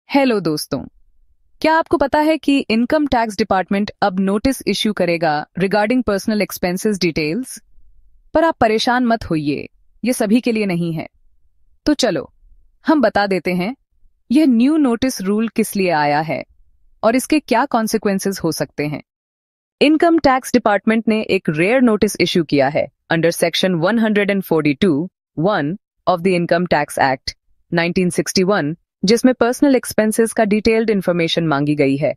Hello दोस्तों, क्या आपको पता है कि इनकम टैक्स डिपार्टमेंट अब नोटिस इश्यू करेगा रिगार्डिंग पर्सनल एक्सपेंसेस डिटेल्स। पर आप परेशान मत होइए, ये सभी के लिए नहीं है। तो चलो हम बता देते हैं यह न्यू नोटिस रूल किस लिए आया है और इसके क्या कॉन्सिक्वेंसेस हो सकते हैं। इनकम टैक्स डिपार्टमेंट ने एक रेयर नोटिस इश्यू किया है under section 142(1) of the income tax act 1961, जिसमें पर्सनल एक्सपेंसेस का डिटेल्ड इंफॉर्मेशन मांगी गई है।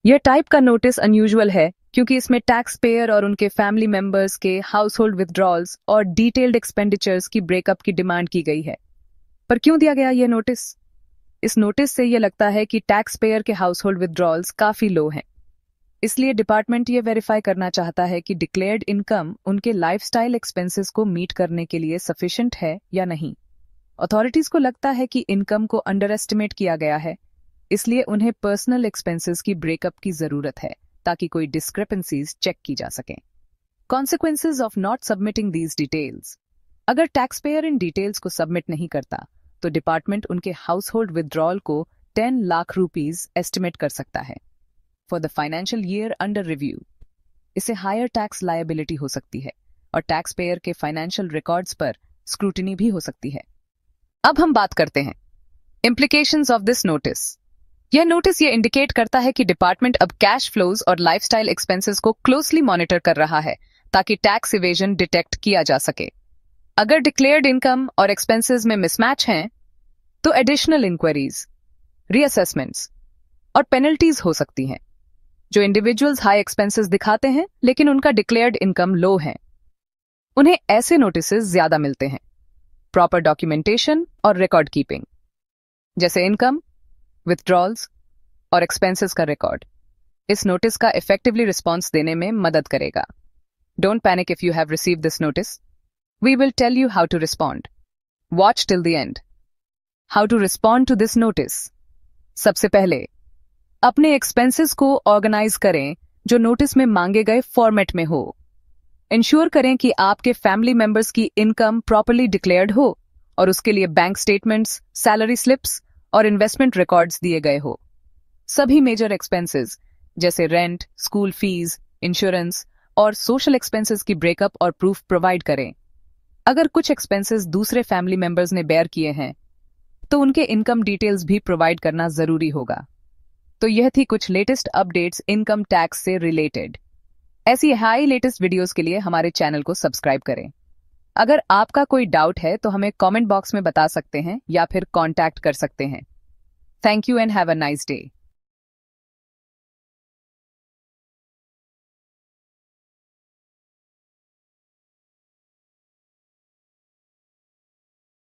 यह टाइप का नोटिस अनयूजुअल है क्योंकि इसमें टैक्स पेयर और उनके फैमिली मेंबर्स के हाउस होल्ड विथड्रॉल्स और डिटेल्ड एक्सपेंडिचर्स की ब्रेकअप की डिमांड की गई है। पर क्यों दिया गया यह नोटिस? इस नोटिस से यह लगता है कि टैक्स पेयर के हाउस होल्ड विथड्रॉल्स काफी लो हैं, इसलिए डिपार्टमेंट ये वेरीफाई करना चाहता है कि डिक्लेयर्ड इनकम उनके लाइफस्टाइल एक्सपेंसेस को मीट करने के लिए सफिशिएंट है या नहीं। अथॉरिटीज को लगता है कि इनकम को अंडर एस्टिमेट किया गया है, इसलिए उन्हें पर्सनल एक्सपेंसेस की ब्रेकअप की जरूरत है ताकि कोई डिस्क्रिपेंसीज चेक की जा सकें। Consequences of not submitting these details. अगर टैक्स पेयर इन डिटेल्स को सबमिट नहीं करता तो डिपार्टमेंट उनके हाउस होल्ड विथड्रॉल को 10 लाख रुपीज एस्टिमेट कर सकता है for the financial year under review. इससे हायर टैक्स लायबिलिटी हो सकती है और टैक्स पेयर के फाइनेंशियल रिकॉर्ड्स पर स्क्रूटिनी भी हो सकती है। अब हम बात करते हैं इम्प्लीकेशंस ऑफ दिस नोटिस। यह नोटिस ये इंडिकेट करता है कि डिपार्टमेंट अब कैश फ्लोज और लाइफस्टाइल एक्सपेंसेस को क्लोजली मॉनिटर कर रहा है ताकि टैक्स इवेजन डिटेक्ट किया जा सके। अगर डिक्लेयर्ड इनकम और एक्सपेंसेस में मिसमैच हैं तो एडिशनल इंक्वायरीज, रीअसेसमेंट्स और पेनल्टीज हो सकती हैं। जो इंडिविजुअल्स हाई एक्सपेंसेस दिखाते हैं लेकिन उनका डिक्लेयर्ड इनकम लो है, उन्हें ऐसे नोटिसेस ज्यादा मिलते हैं। प्रॉपर डॉक्यूमेंटेशन और रिकॉर्ड कीपिंग, जैसे इनकम, विथड्रॉल्स और एक्सपेंसेस का रिकॉर्ड, इस नोटिस का इफेक्टिवली रिस्पॉन्स देने में मदद करेगा। Don't panic if you have received this notice. We will tell you how to respond. Watch till the end. How to respond to this notice. सबसे पहले अपने एक्सपेंसेस को ऑर्गेनाइज करें जो नोटिस में मांगे गए फॉर्मेट में हो। इंश्योर करें कि आपके फैमिली मेंबर्स की इनकम प्रॉपर्ली डिक्लेयर्ड हो और उसके लिए बैंक स्टेटमेंट्स, सैलरी स्लिप्स और इन्वेस्टमेंट रिकॉर्ड्स दिए गए हो। सभी मेजर एक्सपेंसेस जैसे रेंट, स्कूल फीस, इंश्योरेंस और सोशल एक्सपेंसेस की ब्रेकअप और प्रूफ प्रोवाइड करें। अगर कुछ एक्सपेंसेस दूसरे फैमिली मेंबर्स ने बेयर किए हैं तो उनके इनकम डिटेल्स भी प्रोवाइड करना जरूरी होगा। तो यह थी कुछ लेटेस्ट अपडेट्स इनकम टैक्स से रिलेटेड। ऐसी हाई लेटेस्ट वीडियोस के लिए हमारे चैनल को सब्सक्राइब करें। अगर आपका कोई डाउट है तो हमें कमेंट बॉक्स में बता सकते हैं या फिर कांटेक्ट कर सकते हैं। Thank you and have a nice day.